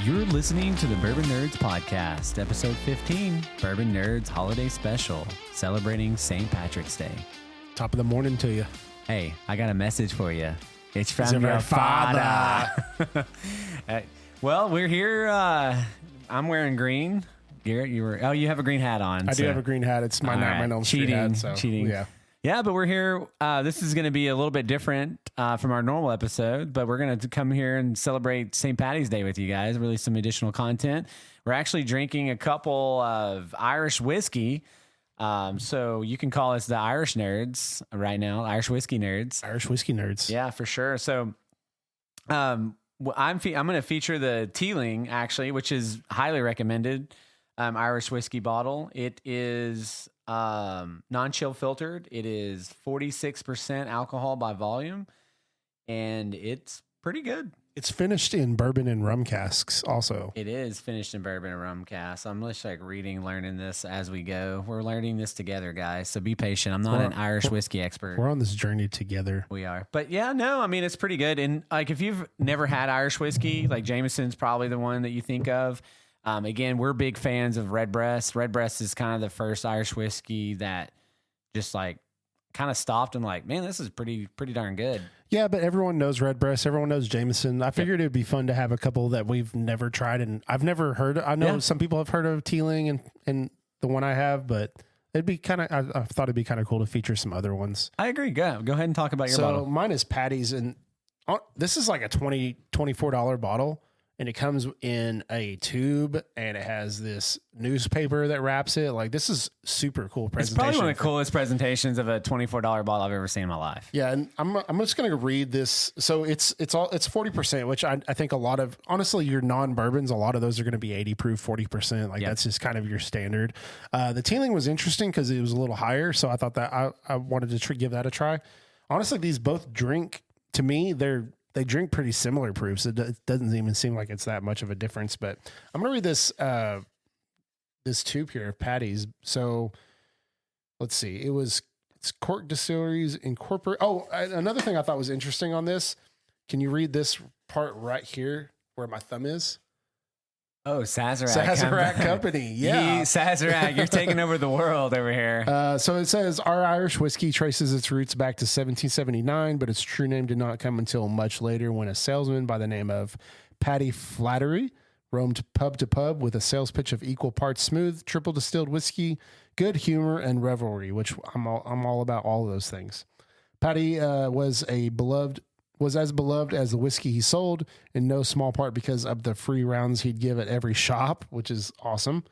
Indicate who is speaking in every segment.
Speaker 1: You're listening to the Bourbon Nerdz podcast, episode 15, Bourbon Nerdz Holiday Special, celebrating St. Patrick's Day.
Speaker 2: Top of the morning to you.
Speaker 1: Hey, I got a message for you. It's from your father. Well, we're here. I'm wearing green. Garrett, you have a green hat on.
Speaker 2: I do have a green hat. It's my not my own
Speaker 1: cheating.
Speaker 2: Hat,
Speaker 1: cheating. Yeah, but we're here. This is going to be a little bit different from our normal episode, but we're going to come here and celebrate St. Patty's Day with you guys, release some additional content. We're actually drinking a couple of Irish whiskey. So you can call us the Irish Nerds right now, Irish Whiskey Nerds.
Speaker 2: Irish Whiskey Nerds.
Speaker 1: Yeah, for sure. So I'm going to feature the Teeling, actually, which is highly recommended Irish whiskey bottle. It is non-chill filtered. It is 46% alcohol by volume, and it's pretty good.
Speaker 2: It's finished in bourbon and rum casks also.
Speaker 1: It is finished in bourbon and rum casks. I'm just learning this as we go. We're learning this together, guys, so be patient. I'm not an Irish whiskey expert.
Speaker 2: We're on this journey together.
Speaker 1: We are. But yeah, no, I mean, it's pretty good. And like, if you've never had Irish whiskey, like Jameson's probably the one that you think of. Again, we're big fans of Redbreast. Redbreast is kind of the first Irish whiskey that just like kind of stopped and like, man, this is pretty darn good.
Speaker 2: Yeah, but everyone knows Redbreast. Everyone knows Jameson. I figured it'd be fun to have a couple that we've never tried, and I've never heard. I know some people have heard of Teeling and the one I have, but it'd be kind of. I thought it'd be kind of cool to feature some other ones.
Speaker 1: I agree. Go ahead and talk about your bottle.
Speaker 2: So mine is Patty's, and this is like a $24 bottle. And it comes in a tube, and it has this newspaper that wraps it. Like, this is super cool presentation.
Speaker 1: It's probably one of the coolest presentations of a $24 bottle I've ever seen in my life.
Speaker 2: Yeah, and I'm just going to read this. So it's 40%, which I think a lot of, honestly, your non-bourbons, a lot of those are going to be 80 proof, 40%. Like, that's just kind of your standard. The Teeling was interesting because it was a little higher, so I thought that I wanted to give that a try. Honestly, these both drink, to me, they drink pretty similar proofs. It doesn't even seem like it's that much of a difference, but I'm going to read this tube here of Patty's. So let's see. It's Cork Distilleries Incorporated. Oh, another thing I thought was interesting on this. Can you read this part right here where my thumb is?
Speaker 1: Oh, Sazerac
Speaker 2: Company. Yeah.
Speaker 1: Sazerac, you're taking over the world over here.
Speaker 2: So it says, our Irish whiskey traces its roots back to 1779, but its true name did not come until much later when a salesman by the name of Paddy Flattery roamed pub to pub with a sales pitch of equal parts smooth, triple distilled whiskey, good humor, and revelry, which I'm all about all of those things. Paddy was as beloved as the whiskey he sold, in no small part because of the free rounds he'd give at every shop, which is awesome.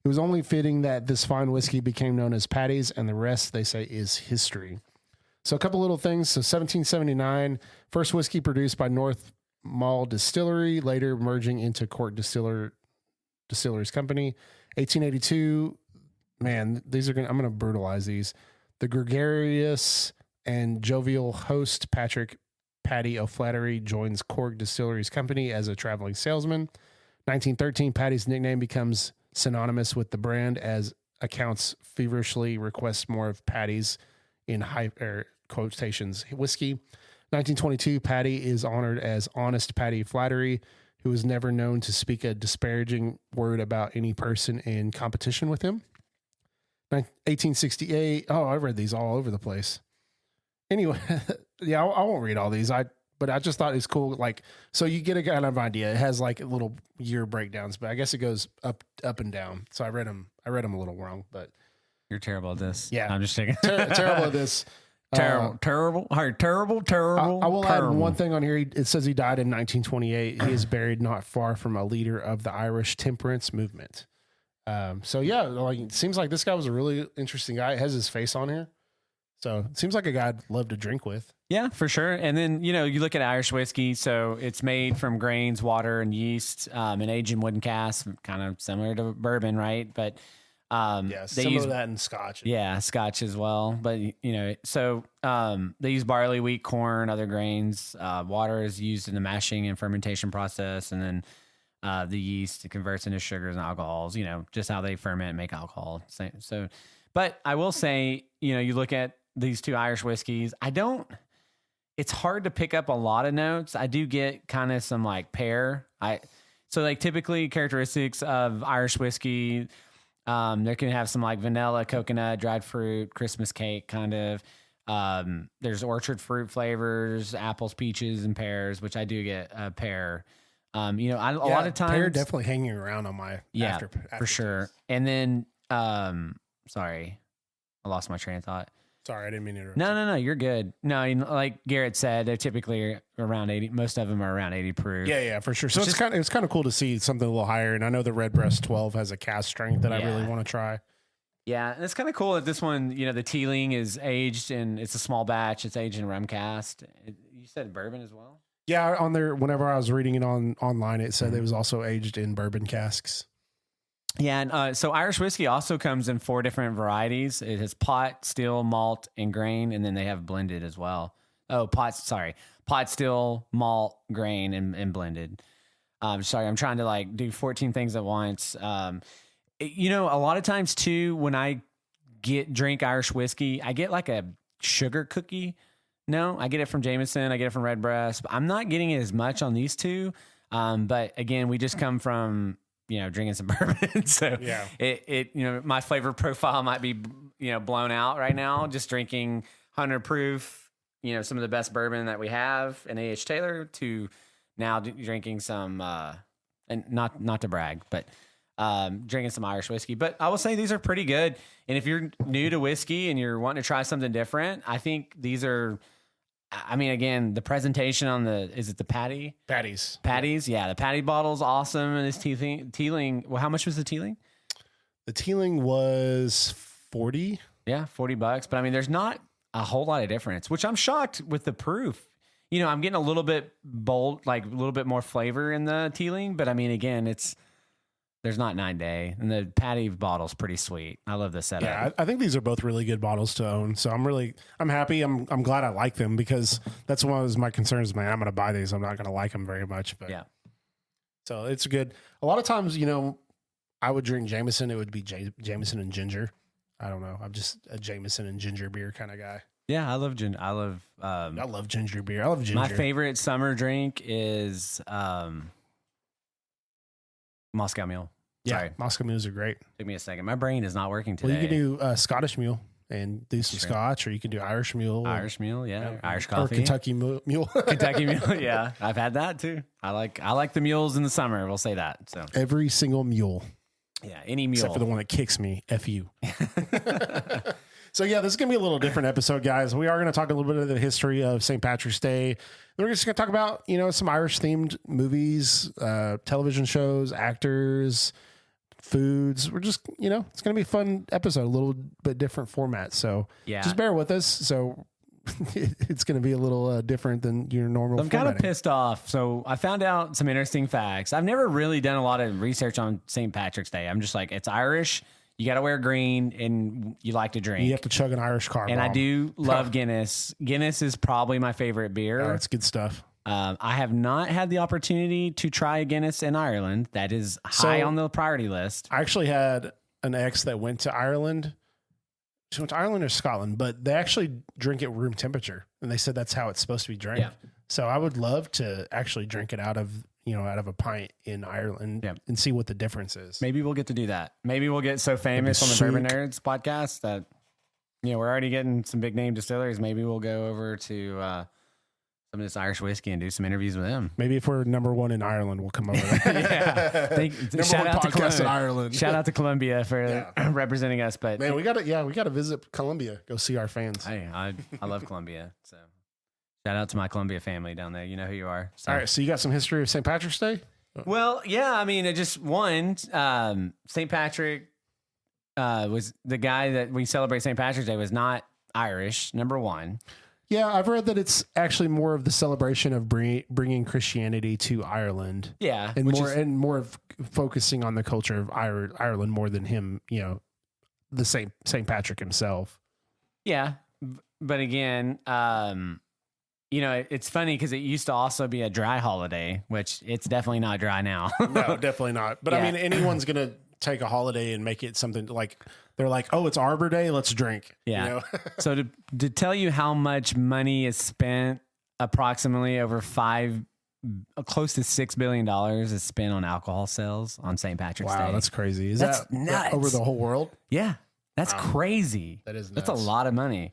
Speaker 2: It was only fitting that this fine whiskey became known as Paddy's, and the rest, they say, is history. So a couple little things. So 1779, first whiskey produced by North Mall Distillery, later merging into Cork Distillers Company. 1882, man, I'm going to brutalize these. The gregarious and jovial host Paddy O'Flaherty joins Cork Distilleries Company as a traveling salesman. 1913, Paddy's nickname becomes synonymous with the brand as accounts feverishly request more of Paddy's in quotations whiskey. 1922, Paddy is honored as Honest Paddy Flattery, who was never known to speak a disparaging word about any person in competition with him. 1868, I read these all over the place. Anyway, yeah, I won't read all these. But I just thought it's cool. Like, so you get a kind of idea. It has like little year breakdowns, but I guess it goes up and down. So I read them a little wrong, but
Speaker 1: you're terrible at this.
Speaker 2: Yeah,
Speaker 1: I'm just taking
Speaker 2: terrible at this.
Speaker 1: Terrible.
Speaker 2: I will add one thing on here. It says he died in 1928. He is buried not far from a leader of the Irish temperance movement. So yeah, like, it seems like this guy was a really interesting guy. It has his face on here. So it seems like a guy I'd love to drink with.
Speaker 1: Yeah, for sure. And then, you look at Irish whiskey. So it's made from grains, water, and yeast, and aged in wooden casks, kind of similar to bourbon, right? But
Speaker 2: they use that in Scotch.
Speaker 1: Yeah, Scotch as well. But, so they use barley, wheat, corn, other grains. Water is used in the mashing and fermentation process. And then the yeast converts into sugars and alcohols, just how they ferment and make alcohol. So, but I will say, you look at these two Irish whiskeys, it's hard to pick up a lot of notes. I do get kind of some like pear. So like typically characteristics of Irish whiskey, they can have some like vanilla, coconut, dried fruit, Christmas cake kind of. There's orchard fruit flavors, apples, peaches, and pears, which I do get a pear. A lot of times
Speaker 2: pear definitely hanging around on my after
Speaker 1: for sure. And then sorry, I lost my train of thought.
Speaker 2: Sorry, I didn't mean to interrupt.
Speaker 1: No, you're good. No, like Garrett said, they're typically around 80. Most of them are around 80 proof.
Speaker 2: Yeah, for sure. So it's kind of cool to see something a little higher. And I know the Redbreast 12 has a cask strength that I really want to try.
Speaker 1: Yeah, and it's kind of cool that this one, the Teeling is aged and it's a small batch. It's aged in rum cast. You said bourbon as well?
Speaker 2: Yeah, on there. Whenever I was reading it online, it said it was also aged in bourbon casks.
Speaker 1: Yeah, and so Irish whiskey also comes in 4 different varieties. It has pot, still, malt, and grain, and then they have blended as well. Oh, pot, still, malt, grain, and blended. Sorry, I'm trying to like do 14 things at once. A lot of times too, when I drink Irish whiskey, I get like a sugar cookie. No, I get it from Jameson, I get it from Redbreast. I'm not getting it as much on these two. But again, we just come from drinking some bourbon. So my flavor profile might be, blown out right now, just drinking 100 proof, some of the best bourbon that we have in A.H. Taylor to now drinking some, and not to brag, but drinking some Irish whiskey. But I will say these are pretty good. And if you're new to whiskey and you're wanting to try something different, I think these are, again, the presentation on is it the patties? Yeah, the patty bottle's awesome. And this Teeling, well, how much was the Teeling?
Speaker 2: The Teeling was 40.
Speaker 1: Yeah, $40. But there's not a whole lot of difference, which I'm shocked with the proof. I'm getting a little bit bold, like a little bit more flavor in the Teeling. But again, there's not 9 day, and the patty bottle's pretty sweet. I love the setup.
Speaker 2: Yeah, I think these are both really good bottles to own. So I'm happy. I'm glad I like them because that's one of my concerns, man. I'm going to buy these. I'm not going to like them very much, but
Speaker 1: yeah.
Speaker 2: So it's good. A lot of times, I would drink Jameson. It would be Jameson and ginger. I don't know. I'm just a Jameson and ginger beer kind of guy.
Speaker 1: Yeah, I love ginger. I love
Speaker 2: ginger beer. I love ginger.
Speaker 1: My favorite summer drink is Moscow Mule. Sorry.
Speaker 2: Yeah, Moscow Mules are great.
Speaker 1: Took me a second. My brain is not working today.
Speaker 2: Well, you can do Scottish Mule and do some Scotch, or you can do Irish Mule.
Speaker 1: Irish Mule, yeah. Irish coffee.
Speaker 2: Or Kentucky Mule.
Speaker 1: Kentucky Mule, yeah. I've had that too. I like the mules in the summer. We'll say that. So
Speaker 2: every single mule.
Speaker 1: Yeah, any mule.
Speaker 2: Except for the one that kicks me. F you. So yeah, this is going to be a little different episode, guys. We are going to talk a little bit of the history of St. Patrick's Day. We're just going to talk about, some Irish themed movies, television shows, actors, foods. We're just, it's going to be a fun episode, a little bit different format. So just bear with us. So it's going to be a little different than your normal.
Speaker 1: I'm kind of pissed off. So I found out some interesting facts. I've never really done a lot of research on St. Patrick's Day. I'm just like, it's Irish. You got to wear green and you like to drink.
Speaker 2: You have to chug an Irish car bomb.
Speaker 1: And I do love Guinness. Guinness is probably my favorite beer.
Speaker 2: Oh, it's good stuff.
Speaker 1: I have not had the opportunity to try a Guinness in Ireland. That is high on the priority list.
Speaker 2: I actually had an ex that went to Ireland. She went to Ireland or Scotland, but they actually drink at room temperature. And they said that's how it's supposed to be drank. Yeah. So I would love to actually drink it out of a pint in Ireland and see what the difference is.
Speaker 1: Maybe we'll get to do that. Maybe we'll get so famous on the Bourbon Nerdz podcast that, we're already getting some big name distilleries. Maybe we'll go over to some of this Irish whiskey and do some interviews with them.
Speaker 2: Maybe if we're number one in Ireland, we'll come over there.
Speaker 1: Shout out to
Speaker 2: podcast in Ireland.
Speaker 1: Shout out to Columbia for representing us. But
Speaker 2: man, we got to visit Columbia. Go see our fans.
Speaker 1: Hey, I love Columbia. So shout out to my Columbia family down there. You know who you are. So.
Speaker 2: All right. So you got some history of St. Patrick's Day?
Speaker 1: Well, yeah. Just one. St. Patrick was the guy that we celebrate St. Patrick's Day was not Irish. Number one.
Speaker 2: Yeah, I've read that it's actually more of the celebration of bringing Christianity to Ireland.
Speaker 1: Yeah,
Speaker 2: and more of focusing on the culture of Ireland more than him. The St. Patrick himself.
Speaker 1: Yeah, but again, it's funny because it used to also be a dry holiday, which it's definitely not dry now.
Speaker 2: No, definitely not. But anyone's gonna take a holiday and make it something like they're like, oh, it's Arbor Day, let's drink.
Speaker 1: Yeah. So to tell you how much money is spent approximately over $5 close to $6 billion is spent on alcohol sales on St. Patrick's Day.
Speaker 2: Wow, that's crazy. Is
Speaker 1: That's
Speaker 2: that
Speaker 1: nuts.
Speaker 2: over the whole world?
Speaker 1: Yeah, that's crazy.
Speaker 2: That is
Speaker 1: That's a
Speaker 2: nuts.
Speaker 1: lot of money.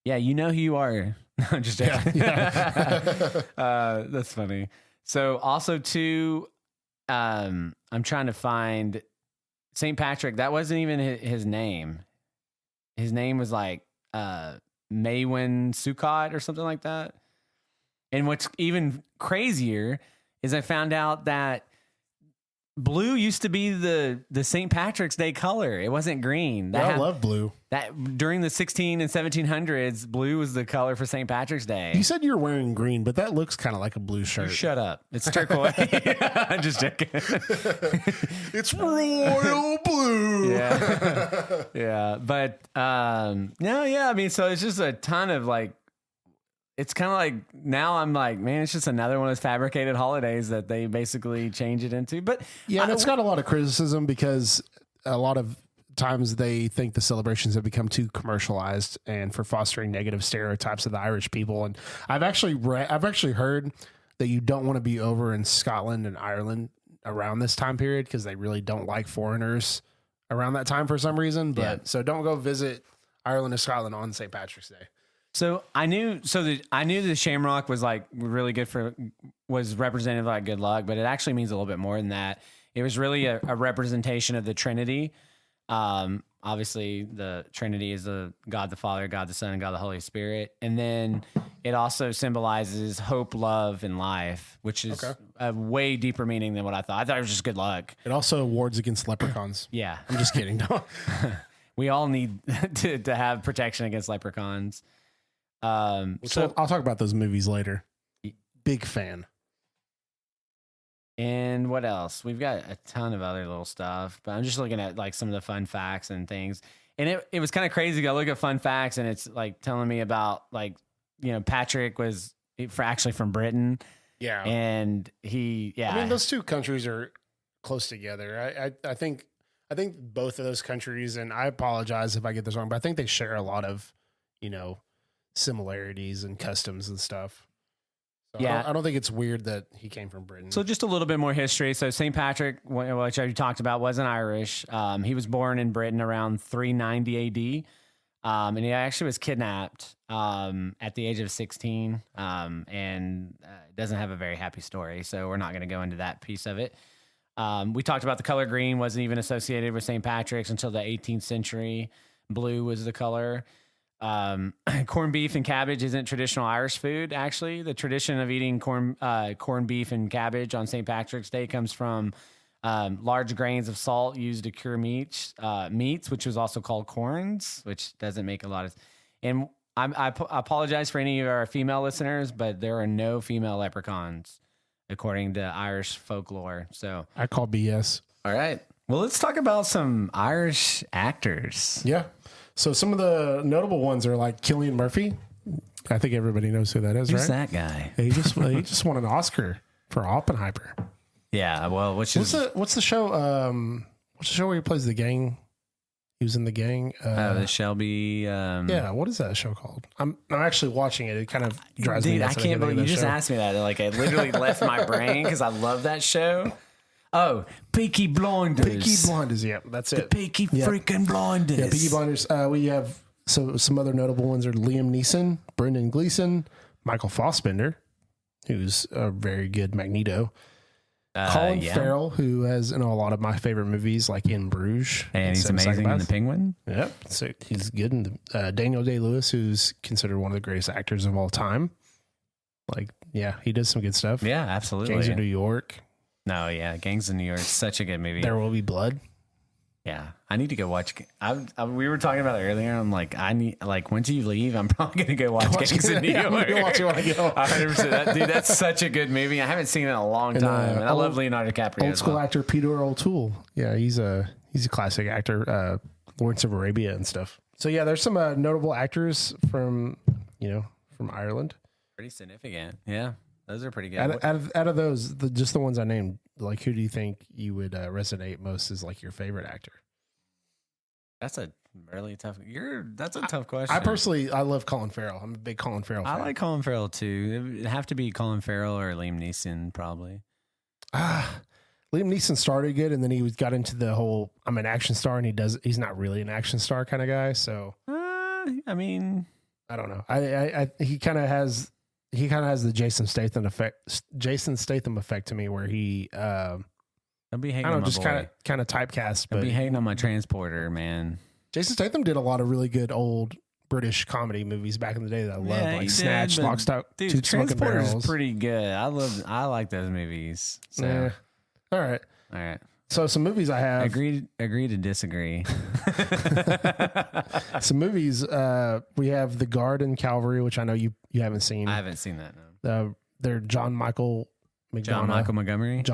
Speaker 1: Yeah, you know who you are. No, I'm just joking.
Speaker 2: Yeah.
Speaker 1: That's funny. So also too, I'm trying to find St. Patrick. That wasn't even his name. His name was like Maywin Sukkot or something like that. And what's even crazier is I found out that blue used to be the St. Patrick's Day color. It wasn't green.
Speaker 2: I love blue.
Speaker 1: That during the 16 and 1700s, blue was the color for St. Patrick's Day.
Speaker 2: You said you're wearing green, but that looks kind of like a blue shirt.
Speaker 1: Shut up. It's turquoise. I'm just joking.
Speaker 2: It's royal blue.
Speaker 1: Yeah. Yeah. But no, yeah. I mean, so it's just a ton of like, it's kind of like now I'm like, man, it's just another one of those fabricated holidays that they basically change it into. But
Speaker 2: yeah, and it's got a lot of criticism because a lot of times they think the celebrations have become too commercialized and for fostering negative stereotypes of the Irish people. And I've actually heard that you don't want to be over in Scotland and Ireland around this time period because they really don't like foreigners around that time for some reason. But so don't go visit Ireland or Scotland on St. Patrick's Day.
Speaker 1: So I knew the shamrock was like really good was representative of like good luck, but it actually means a little bit more than that. It was really a representation of the Trinity. Obviously the Trinity is the God the Father, God the Son, and God the Holy Spirit. And then it also symbolizes hope, love, and life, which is a way deeper meaning than what I thought. I thought it was just good luck.
Speaker 2: It also wards against leprechauns.
Speaker 1: Yeah.
Speaker 2: I'm just kidding. No.
Speaker 1: We all need to have protection against leprechauns.
Speaker 2: So I'll talk about those movies later. Big fan.
Speaker 1: And what else? We've got a ton of other little stuff, but I'm just looking at like some of the fun facts and things. And it was kind of crazy to look at fun facts and it's like telling me about like, you know, Patrick was actually from Britain.
Speaker 2: Yeah.
Speaker 1: And I
Speaker 2: mean, those two countries are close together. I think both of those countries, and I apologize if I get this wrong, but I think they share a lot of, you know, similarities and customs and stuff. So
Speaker 1: yeah.
Speaker 2: I don't think it's weird that he came from Britain.
Speaker 1: So just a little bit more history. So St. Patrick, which I talked about, wasn't Irish. He was born in Britain around 390 AD. And he actually was kidnapped at the age of 16 and doesn't have a very happy story. So we're not going to go into that piece of it. We talked about the color green wasn't even associated with St. Patrick's until the 18th century. Blue was the color. Corned beef and cabbage isn't traditional Irish food. Actually, the tradition of eating corned beef and cabbage on St. Patrick's Day comes from large grains of salt used to cure meats, which was also called corns, which doesn't make a lot of. And I apologize for any of our female listeners, but there are no female leprechauns according to Irish folklore. So
Speaker 2: I call BS.
Speaker 1: All right. Well, let's talk about some Irish actors.
Speaker 2: Yeah. So some of the notable ones are like Cillian Murphy. I think everybody knows who that is,
Speaker 1: Who's
Speaker 2: right?
Speaker 1: that guy?
Speaker 2: He just won an Oscar for Oppenheimer.
Speaker 1: Yeah, well,
Speaker 2: what's the show? What's the show where he plays the gang? He was in the gang.
Speaker 1: The Shelby.
Speaker 2: Yeah, what is that show called? I'm actually watching it. It kind of drives me nuts.
Speaker 1: I can't believe you just asked me that. Like, I literally left my brain because I love that show. Oh, Peaky Blinders.
Speaker 2: Peaky Blinders, yeah, that's it.
Speaker 1: The Peaky freaking Blinders.
Speaker 2: Yeah, Peaky Blinders. We have some other notable ones are Liam Neeson, Brendan Gleeson, Michael Fassbender, who's a very good Magneto. Colin Farrell, who has a lot of my favorite movies, like In Bruges.
Speaker 1: And he's amazing in The Penguin.
Speaker 2: Yep, so he's good. And Daniel Day-Lewis, who's considered one of the greatest actors of all time. Like, yeah, he does some good stuff.
Speaker 1: Yeah, absolutely.
Speaker 2: Gangs of New York.
Speaker 1: No, yeah, Gangs of New York is such a good movie.
Speaker 2: There Will Be Blood.
Speaker 1: Yeah, I need to go watch. We were talking about it earlier. I'm like, once you leave, I'm probably gonna go watch Gangs of New York. 100%. Dude, that's such a good movie. I haven't seen it in a long time, and I love Leonardo DiCaprio.
Speaker 2: Old school actor Peter O'Toole. Yeah, he's a classic actor. Lawrence of Arabia and stuff. So yeah, there's some notable actors from Ireland.
Speaker 1: Pretty significant. Yeah. Those are pretty good.
Speaker 2: Out of those, just the ones I named, like, who do you think you would resonate most as like your favorite actor?
Speaker 1: That's a really tough. That's a tough question.
Speaker 2: I love Colin Farrell. I'm a big Colin Farrell fan.
Speaker 1: I like Colin Farrell too. It'd have to be Colin Farrell or Liam Neeson, probably.
Speaker 2: Liam Neeson started good, and then he got into the whole I'm an action star, and he's not really an action star kind of guy. So
Speaker 1: I mean,
Speaker 2: I don't know. He kind of has the Jason Statham effect to me, where he
Speaker 1: don't be hating
Speaker 2: I don't
Speaker 1: on
Speaker 2: know, just kind of typecast.
Speaker 1: Don't
Speaker 2: but
Speaker 1: be hating on my transporter, man.
Speaker 2: Jason Statham did a lot of really good old British comedy movies back in the day that I love, like Snatch, Lock, Stock, Two Smoking Barrels.
Speaker 1: Is pretty good. I like those movies. So.
Speaker 2: Yeah. All right. So some movies I have.
Speaker 1: Agree to disagree.
Speaker 2: Some movies. We have The Guard and Calvary, which I know you haven't seen.
Speaker 1: I haven't seen that. No.
Speaker 2: They're John Michael
Speaker 1: Montgomery.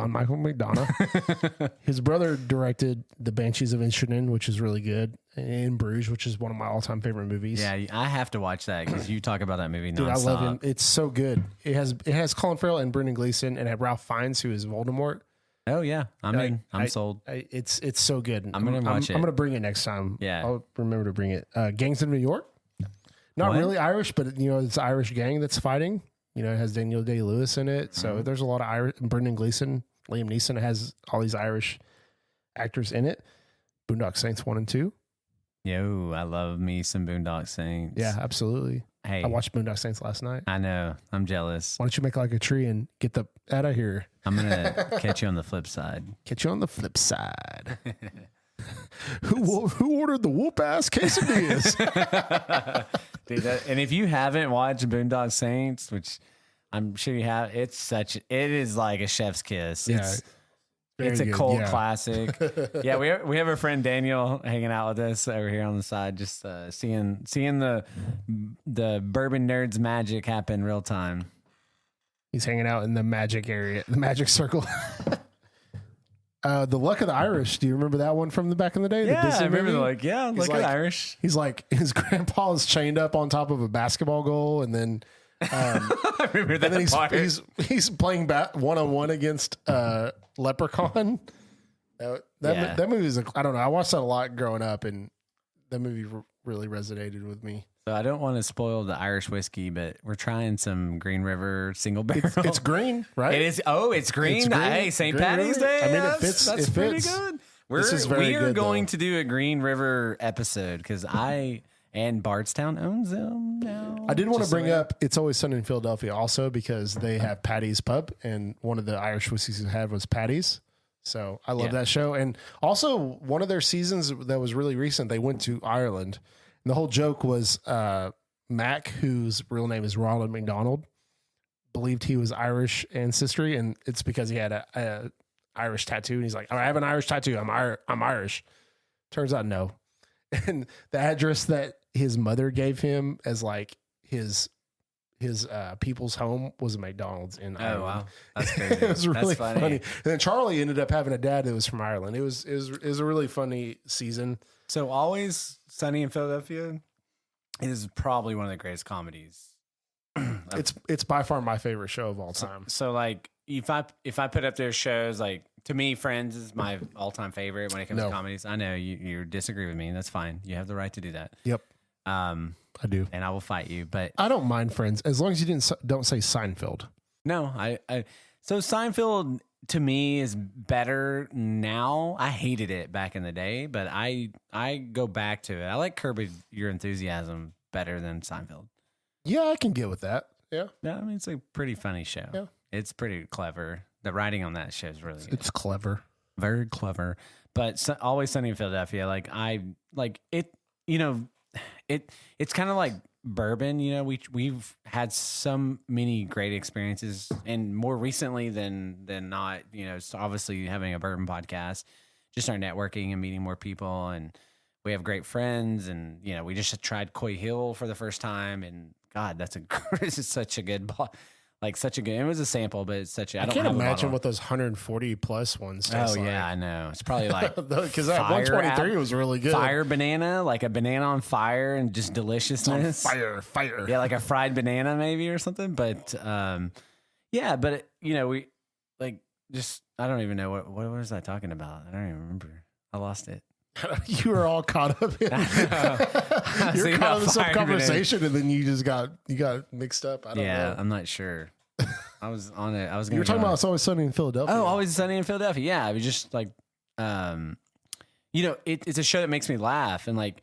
Speaker 2: His brother directed The Banshees of Inisherin, which is really good, and In Bruges, which is one of my all-time favorite movies.
Speaker 1: Yeah, I have to watch that because you talk about that movie nonstop.
Speaker 2: Dude, I love him. It's so good. It has Colin Farrell and Brendan Gleeson, and Ralph Fiennes, who is Voldemort.
Speaker 1: Oh yeah, I'm sold.
Speaker 2: It's so good.
Speaker 1: I'm gonna watch it.
Speaker 2: I'm gonna bring it next time.
Speaker 1: Yeah,
Speaker 2: I'll remember to bring it. Gangs of New York. Not really Irish, but it's an Irish gang that's fighting. It has Daniel Day-Lewis in it. So there's a lot of Irish. Brendan Gleeson, Liam Neeson has all these Irish actors in it. Boondock Saints 1 and 2.
Speaker 1: Yo, I love me some Boondock Saints.
Speaker 2: Yeah, absolutely.
Speaker 1: Hey,
Speaker 2: I watched Boondock Saints last night.
Speaker 1: I know. I'm jealous.
Speaker 2: Why don't you make like a tree and get the out of here?
Speaker 1: I'm going to catch you on the flip side.
Speaker 2: Catch you on the flip side. Who ordered the whoop ass quesadillas?
Speaker 1: Dude, and if you haven't watched Boondock Saints, which I'm sure you have, it is like a chef's kiss.
Speaker 2: Yeah,
Speaker 1: it's a cult classic. Yeah, we have our friend Daniel hanging out with us over here on the side, just seeing the Bourbon Nerdz magic happen real time.
Speaker 2: He's hanging out in the magic area, the magic circle. The Luck of the Irish. Do you remember that one from the back in the day?
Speaker 1: Yeah, I remember
Speaker 2: movie?
Speaker 1: Luck of the Irish.
Speaker 2: He's like, his grandpa is chained up on top of a basketball goal, and then
Speaker 1: I remember that.
Speaker 2: And then he's playing one-on-one against Leprechaun. That movie is I don't know. I watched that a lot growing up, and that movie really resonated with me.
Speaker 1: So I don't want to spoil the Irish whiskey, but we're trying some Green River single barrel.
Speaker 2: It's green, right?
Speaker 1: It is. Oh, it's green.
Speaker 2: It's green.
Speaker 1: Hey, St.
Speaker 2: Green
Speaker 1: Patty's
Speaker 2: River.
Speaker 1: Day.
Speaker 2: I mean, it fits.
Speaker 1: That's pretty good. We are going to do a Green River episode because and Bardstown owns them now.
Speaker 2: I did want to bring up It's Always Sunny in Philadelphia also because they have Paddy's Pub, and one of the Irish whiskeys they had was Paddy's. So I love that show. And also one of their seasons that was really recent, they went to Ireland. And the whole joke was Mac, whose real name is Ronald McDonald, believed he was Irish ancestry, and it's because he had a Irish tattoo. And he's like, I have an Irish tattoo. I'm Irish. Turns out no. And the address that his mother gave him as like his people's home was a McDonald's in Ireland.
Speaker 1: Oh wow, that's crazy.
Speaker 2: It was really funny. And then Charlie ended up having a dad that was from Ireland. It was a really funny season.
Speaker 1: So Always Sunny in Philadelphia is probably one of the greatest comedies.
Speaker 2: It's by far my favorite show of all time.
Speaker 1: So like if I put up their shows, like to me, Friends is my all-time favorite when it comes to comedies. I know you disagree with me, and that's fine. You have the right to do that.
Speaker 2: Yep. I do,
Speaker 1: and I will fight you. But
Speaker 2: I don't mind Friends as long as you don't say Seinfeld.
Speaker 1: No, so Seinfeld to me is better now. I hated it back in the day, but I go back to it. I like Curb Your Enthusiasm better than Seinfeld.
Speaker 2: Yeah, I can get with that. Yeah,
Speaker 1: I mean it's a pretty funny show.
Speaker 2: Yeah, it's
Speaker 1: pretty clever. The writing on that show is really good.
Speaker 2: It's clever,
Speaker 1: very clever. But Always Sunny in Philadelphia, like I like it. It's kind of like bourbon. We've had so many great experiences, and more recently than not. So obviously having a bourbon podcast, just our networking and meeting more people, and we have great friends, and we just tried Coy Hill for the first time, and God, this is such a good. It was a sample, but it's such a. I
Speaker 2: can't imagine what those 140 plus ones taste like.
Speaker 1: I know. It's probably like
Speaker 2: because that 123 was really good.
Speaker 1: Fire banana, like a banana on fire and just deliciousness.
Speaker 2: Fire.
Speaker 1: Yeah, like a fried banana maybe or something. But we like just I don't even know what was I talking about. I don't even remember. I lost it.
Speaker 2: You were all caught up in you're caught up in some conversation, and then you got mixed up. I don't know.
Speaker 1: I'm not sure. I was on it. I was.
Speaker 2: You were talking about It's Always Sunny in Philadelphia.
Speaker 1: Oh, Always Sunny in Philadelphia. Yeah, it was just like, it's a show that makes me laugh, and like,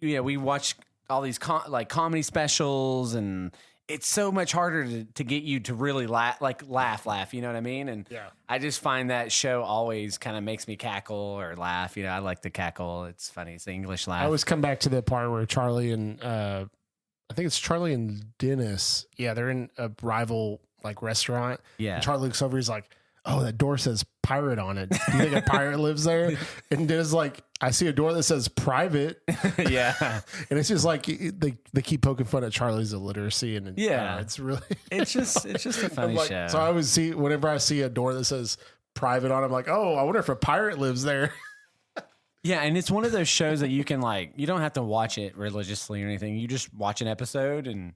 Speaker 1: we watch all these comedy specials, and it's so much harder to get you to really laugh. You know what I mean? And I just find that show always kind of makes me cackle or laugh. I like to cackle. It's funny. It's the English laugh.
Speaker 2: I always come back to the part where Charlie and I think it's Charlie and Dennis. Yeah, they're in a rival restaurant.
Speaker 1: Yeah,
Speaker 2: and Charlie looks over. He's like, "Oh, that door says pirate on it. Do you think a pirate lives there?" And Dennis is like, "I see a door that says private."
Speaker 1: Yeah,
Speaker 2: and it's just like they keep poking fun at Charlie's illiteracy, and it's really
Speaker 1: it's just a funny show.
Speaker 2: So I always see whenever I see a door that says private on it, I'm like, "Oh, I wonder if a pirate lives there."
Speaker 1: Yeah, and it's one of those shows that you can you don't have to watch it religiously or anything. You just watch an episode and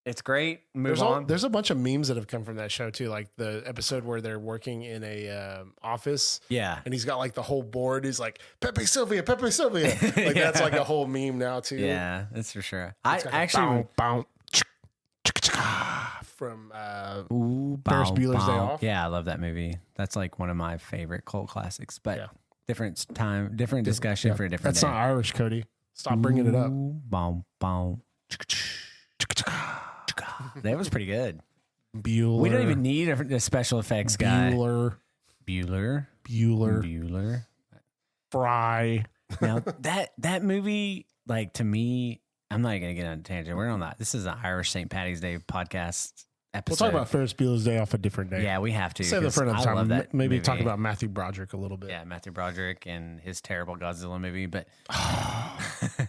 Speaker 1: it's great. There's
Speaker 2: a bunch of memes that have come from that show too, like the episode where they're working in a office.
Speaker 1: Yeah,
Speaker 2: and he's got the whole board. He's like Pepe Sylvia. That's like a whole meme now too.
Speaker 1: Yeah, that's for sure. I actually
Speaker 2: from Ferris Bueller's Day Off.
Speaker 1: Yeah, I love that movie. That's like one of my favorite cult classics. But different time, different discussion for a different.
Speaker 2: That's
Speaker 1: day.
Speaker 2: Not Irish, Cody. Stop bringing it up.
Speaker 1: That was pretty good.
Speaker 2: Bueller.
Speaker 1: We don't even need a special effects guy. Bueller.
Speaker 2: Fry.
Speaker 1: Now that movie, to me, I'm not gonna get on a tangent. We're on that. This is an Irish St. Patty's Day podcast episode.
Speaker 2: We'll talk about Ferris Bueller's Day Off a different day.
Speaker 1: Yeah, we have to.
Speaker 2: Save it for another time. Maybe
Speaker 1: movie.
Speaker 2: Talk about Matthew Broderick a little bit.
Speaker 1: Yeah, Matthew Broderick and his terrible Godzilla movie, but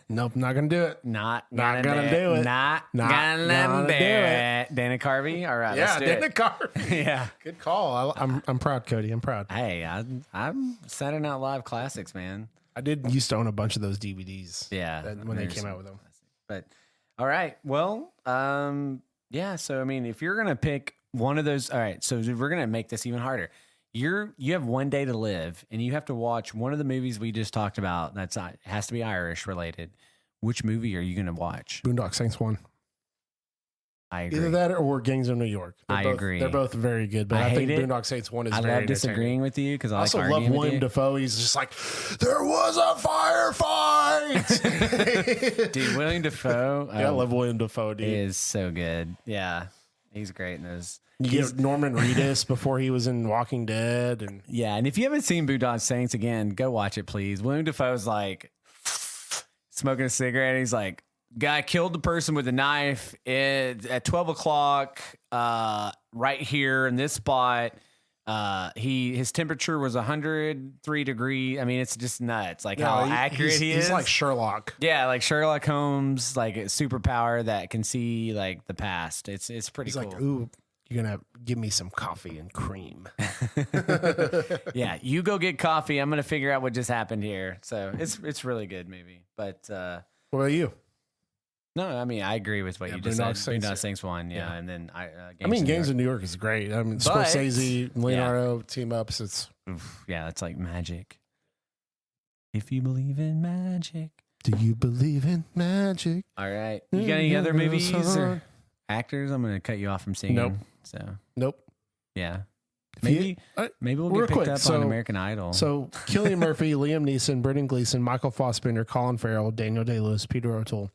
Speaker 2: nope, not gonna do it.
Speaker 1: Not gonna do it. Not gonna do it. Dana Carvey. All right,
Speaker 2: yeah, Dana Carvey.
Speaker 1: Yeah,
Speaker 2: good call. I'm proud, Cody. I'm proud.
Speaker 1: Hey, I'm Saturday Night Live classics, man.
Speaker 2: I used to own a bunch of those DVDs.
Speaker 1: Yeah,
Speaker 2: when they came out with them.
Speaker 1: But all right, well, yeah. So I mean, if you're gonna pick one of those, all right. So we're gonna make this even harder. You have one day to live, and you have to watch one of the movies we just talked about. Has to be Irish related. Which movie are you gonna watch?
Speaker 2: Boondock Saints 1.
Speaker 1: I agree.
Speaker 2: Either that or Gangs of New York.
Speaker 1: I agree.
Speaker 2: They're both very good, but I think Boondock Saints 1 is very
Speaker 1: I love disagreeing with you because I also
Speaker 2: love William Dafoe. He's just like, there was a firefight.
Speaker 1: Dude, William Dafoe.
Speaker 2: I love William Dafoe, dude.
Speaker 1: He is so good. Yeah, he's great in those.
Speaker 2: You get Norman Reedus before he was in Walking Dead. And
Speaker 1: if you haven't seen Boondock Saints, again, go watch it, please. William Dafoe's smoking a cigarette, and he's like, guy killed the person with a knife at 12 o'clock right here in this spot. His temperature was 103 degrees. I mean, it's just nuts. How accurate he is.
Speaker 2: He's like Sherlock.
Speaker 1: Yeah, like Sherlock Holmes, like a superpower that can see the past. It's pretty cool.
Speaker 2: He's like, ooh, you're gonna give me some coffee and cream.
Speaker 1: Yeah, you go get coffee. I'm gonna figure out what just happened here. So it's really good movie. But
Speaker 2: what about you?
Speaker 1: No, I mean, I agree with what you just said. Boondock Saints 1,
Speaker 2: yeah.
Speaker 1: And then
Speaker 2: Gangs of New York is great. I mean, Scorsese, Leonardo team ups. It's
Speaker 1: it's like magic. If you believe in magic,
Speaker 2: do you believe in magic?
Speaker 1: All right, you got any other movies or actors? I'm going to cut you off from singing.
Speaker 2: Nope. Nope.
Speaker 1: Yeah. Maybe we'll get picked up on American Idol.
Speaker 2: So Cillian Murphy, Liam Neeson, Brendan Gleeson, Michael Fassbender, Colin Farrell, Daniel Day-Lewis, Peter O'Toole.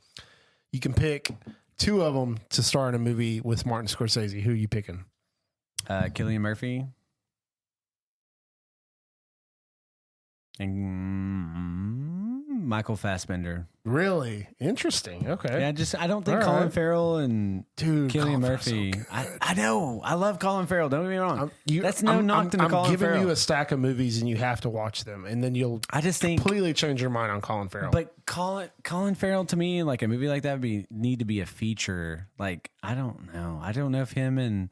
Speaker 2: You can pick two of them to star in a movie with Martin Scorsese. Who are you picking?
Speaker 1: Cillian Murphy. And Michael Fassbender.
Speaker 2: Really? Interesting. Okay.
Speaker 1: Yeah, I don't think Colin Farrell and Cillian Murphy. So I know. I love Colin Farrell. Don't get me wrong. That's no knock to Colin Farrell. I'm giving
Speaker 2: you a stack of movies and you have to watch them. And then you'll completely change your mind on Colin Farrell.
Speaker 1: But Colin Farrell, to me, like a movie like that would need to be a feature. Like, I don't know. I don't know if him and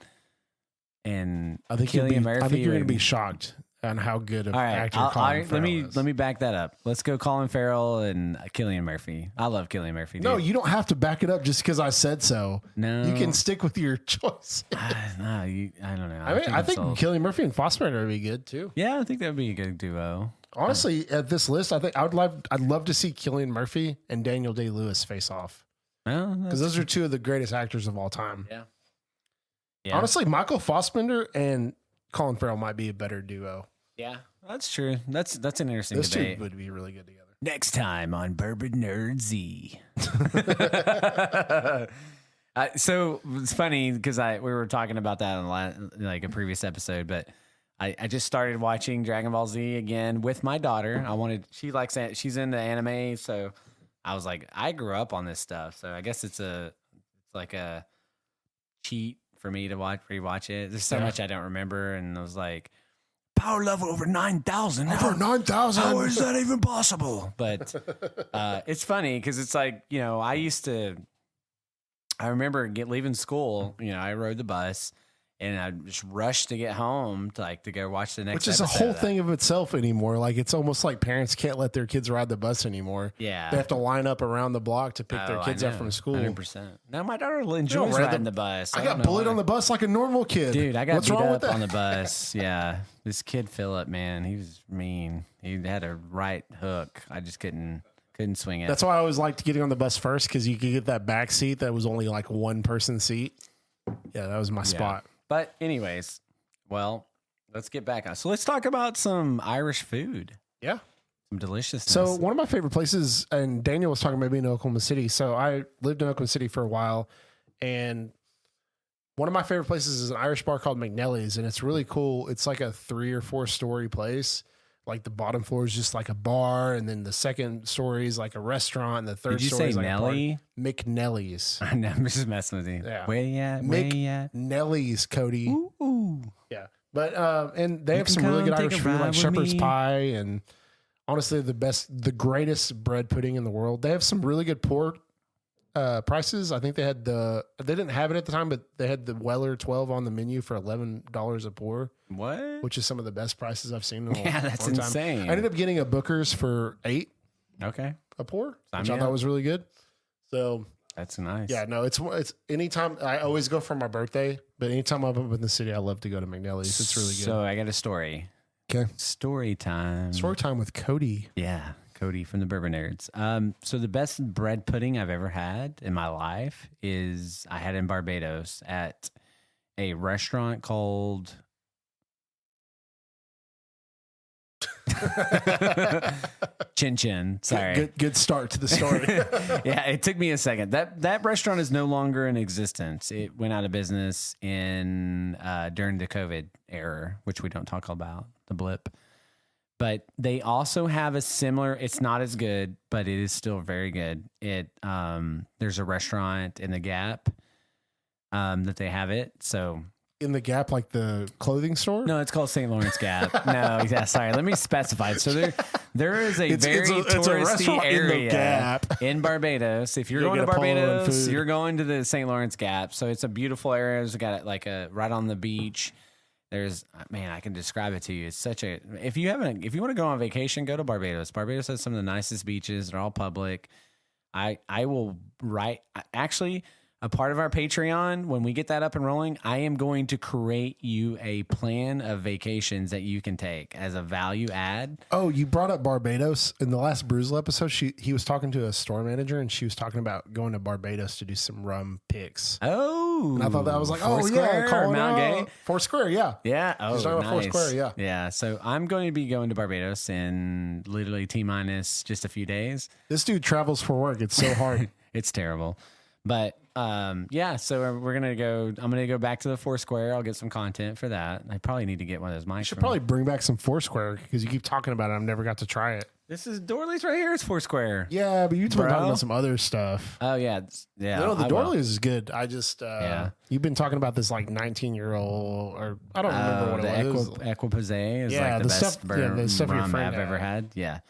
Speaker 2: I think
Speaker 1: Cillian Murphy.
Speaker 2: I think you're going to be shocked on how good of actor Colin Farrell is.
Speaker 1: Let me back that up. Let's go Colin Farrell and Cillian Murphy. I love Cillian Murphy. Dude.
Speaker 2: No, you don't have to back it up just because I said so.
Speaker 1: No,
Speaker 2: you can stick with your choice.
Speaker 1: I don't know.
Speaker 2: I think Cillian Murphy and Fassbender would be good too.
Speaker 1: Yeah, I think that would be a good duo.
Speaker 2: Honestly, at this list, I think I'd love to see Cillian Murphy and Daniel Day-Lewis face off. Because those are two of the greatest actors of all time.
Speaker 1: Yeah.
Speaker 2: Honestly, Michael Fassbender and Colin Farrell might be a better duo.
Speaker 1: Yeah, that's true. That's an interesting
Speaker 2: Those
Speaker 1: debate.
Speaker 2: two would be really good together.
Speaker 1: Next time on Bourbon Nerdz. So it's funny because we were talking about that in like a previous episode, but I just started watching Dragon Ball Z again with my daughter. She's into anime, so I was like, I grew up on this stuff, so I guess it's like a cheat for me to rewatch it. There's so much I don't remember, and I was like, power level over 9,000.
Speaker 2: Over 9,000.
Speaker 1: How is that even possible? But it's funny because it's like, I remember leaving school, I rode the bus and I just rushed to get home to go watch the next
Speaker 2: Which is a whole thing of itself anymore. Like, it's almost like parents can't let their kids ride the bus anymore.
Speaker 1: Yeah.
Speaker 2: They have to line up around the block to pick their kids up from school.
Speaker 1: 100%. Now my daughter enjoys riding the bus.
Speaker 2: I got bullied on the bus like a normal kid.
Speaker 1: Dude, I got
Speaker 2: What's
Speaker 1: beat
Speaker 2: wrong
Speaker 1: up
Speaker 2: with that?
Speaker 1: on the bus. Yeah. This kid, Philip, man, he was mean. He had a right hook. I just couldn't swing it.
Speaker 2: That's why I always liked getting on the bus first, because you could get that back seat that was only like one person seat. Yeah, that was my spot.
Speaker 1: But anyways, well, let's get back on. So let's talk about some Irish food.
Speaker 2: Yeah.
Speaker 1: Some deliciousness.
Speaker 2: So one of my favorite places, and Daniel was talking about being in Oklahoma City. So I lived in Oklahoma City for a while, and one of my favorite places is an Irish bar called McNelly's, and it's really cool. It's like a 3 or 4 story place. Like, the bottom floor is just like a bar, and then the second story is like a restaurant, and the third story is like
Speaker 1: Nelly?
Speaker 2: a bar. McNelly's.
Speaker 1: I know, I'm just messing with you.
Speaker 2: Yeah.
Speaker 1: Where you at? Where you at?
Speaker 2: McNelly's, Cody.
Speaker 1: Ooh.
Speaker 2: Yeah. But and they have
Speaker 1: can
Speaker 2: some really
Speaker 1: come
Speaker 2: good
Speaker 1: take
Speaker 2: Irish
Speaker 1: a
Speaker 2: food,
Speaker 1: ride
Speaker 2: like
Speaker 1: with
Speaker 2: shepherd's
Speaker 1: me.
Speaker 2: pie, and honestly the greatest bread pudding in the world. They have some really good pork prices. I think they didn't have it at the time, but they had the Weller 12 on the menu for $11 a pour.
Speaker 1: What?
Speaker 2: Which is some of the best prices I've seen in a
Speaker 1: that's
Speaker 2: long time.
Speaker 1: insane.
Speaker 2: I ended up getting a Booker's for $8
Speaker 1: Okay.
Speaker 2: a pour,
Speaker 1: Sign
Speaker 2: which
Speaker 1: me
Speaker 2: I thought
Speaker 1: up.
Speaker 2: was really good. So
Speaker 1: That's nice.
Speaker 2: yeah, no, it's anytime. I always go for my birthday, but anytime I'm up in the city, I love to go to McNelly's. It's really good.
Speaker 1: So I got a story.
Speaker 2: Okay.
Speaker 1: Story time.
Speaker 2: Story time with Cody.
Speaker 1: Yeah, Cody from the Bourbon Nerds. So the best bread pudding I've ever had in my life is I had in Barbados at a restaurant called Chin Chin. Sorry.
Speaker 2: Good start to the story.
Speaker 1: Yeah, it took me a second. That restaurant is no longer in existence. It went out of business during the COVID era, which we don't talk about, the blip. But they also have a similar, it's not as good, but it is still very good. There's a restaurant in the Gap that they have it. So
Speaker 2: In the Gap, like the clothing store?
Speaker 1: no, it's called St. Lawrence Gap. No, yeah, sorry. Let me specify. So there is a
Speaker 2: It's a
Speaker 1: touristy
Speaker 2: restaurant in the
Speaker 1: area
Speaker 2: Gap.
Speaker 1: in Barbados. If you're
Speaker 2: You
Speaker 1: going to
Speaker 2: get a polo and
Speaker 1: Barbados,
Speaker 2: food.
Speaker 1: you're going to the St. Lawrence Gap. So it's a beautiful area. It's got it like right on the beach. I can describe it to you. It's such a if you want to go on vacation, go to Barbados. Barbados has some of the nicest beaches. They're all public. I will write actually. A part of our Patreon, when we get that up and rolling, I am going to create you a plan of vacations that you can take as a value add.
Speaker 2: Oh, you brought up Barbados. In the last Bruzel episode, he was talking to a store manager, and she was talking about going to Barbados to do some rum picks.
Speaker 1: Oh.
Speaker 2: And I thought that was like,
Speaker 1: Foursquare or Mount Gay?
Speaker 2: Foursquare, yeah.
Speaker 1: Yeah.
Speaker 2: She
Speaker 1: Oh,
Speaker 2: was talking about
Speaker 1: nice.
Speaker 2: Foursquare, yeah.
Speaker 1: Yeah. So I'm going to be going to Barbados in literally T-minus just a few days.
Speaker 2: This dude travels for work. It's so hard.
Speaker 1: It's terrible. But yeah, so I'm going to go back to the Foursquare. I'll get some content for that. I probably need to get one of those mics.
Speaker 2: You should probably bring back some Foursquare, because you keep talking about it. I've never got to try it.
Speaker 1: This is Dorley's right here. It's Foursquare.
Speaker 2: Yeah, but you've been
Speaker 1: Bro.
Speaker 2: talking about some other stuff.
Speaker 1: Oh yeah. Yeah.
Speaker 2: No, the
Speaker 1: I will.
Speaker 2: Dorley's is good. I just, you've been talking about this like 19-year-old, or I don't remember what it was.
Speaker 1: Equipose is
Speaker 2: Yeah,
Speaker 1: like the
Speaker 2: the
Speaker 1: best
Speaker 2: stuff- yeah, the stuff your
Speaker 1: rum
Speaker 2: friend
Speaker 1: I've
Speaker 2: had.
Speaker 1: ever had. Yeah.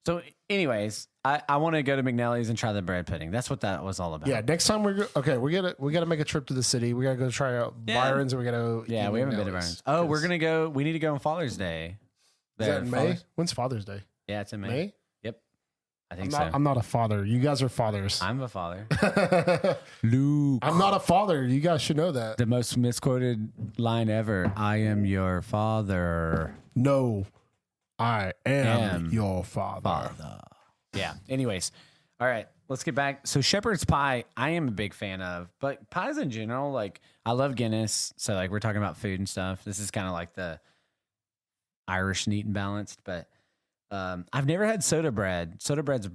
Speaker 1: So anyways, I want to go to McNelly's and try the bread pudding. That's what that was all about.
Speaker 2: Yeah, next time we gotta make a trip to the city. We gotta go try out Byron's, and we gotta
Speaker 1: Yeah, we haven't been to Burns. Oh, we're going to go. We need to go on Father's Day.
Speaker 2: Is that in May? When's Father's Day?
Speaker 1: Yeah, it's in May.
Speaker 2: May?
Speaker 1: Yep. I think
Speaker 2: I'm not a father. You guys are fathers.
Speaker 1: I'm a father. Luke.
Speaker 2: I'm not a father. You guys should know that.
Speaker 1: The most misquoted line ever. I am your father.
Speaker 2: No. I am your father.
Speaker 1: Yeah. Anyways, all right, let's get back. So shepherd's pie, I am a big fan of, but pies in general, like I love Guinness. So like we're talking about food and stuff. This is kind of like the Irish neat and balanced, but I've never had soda bread. Soda bread's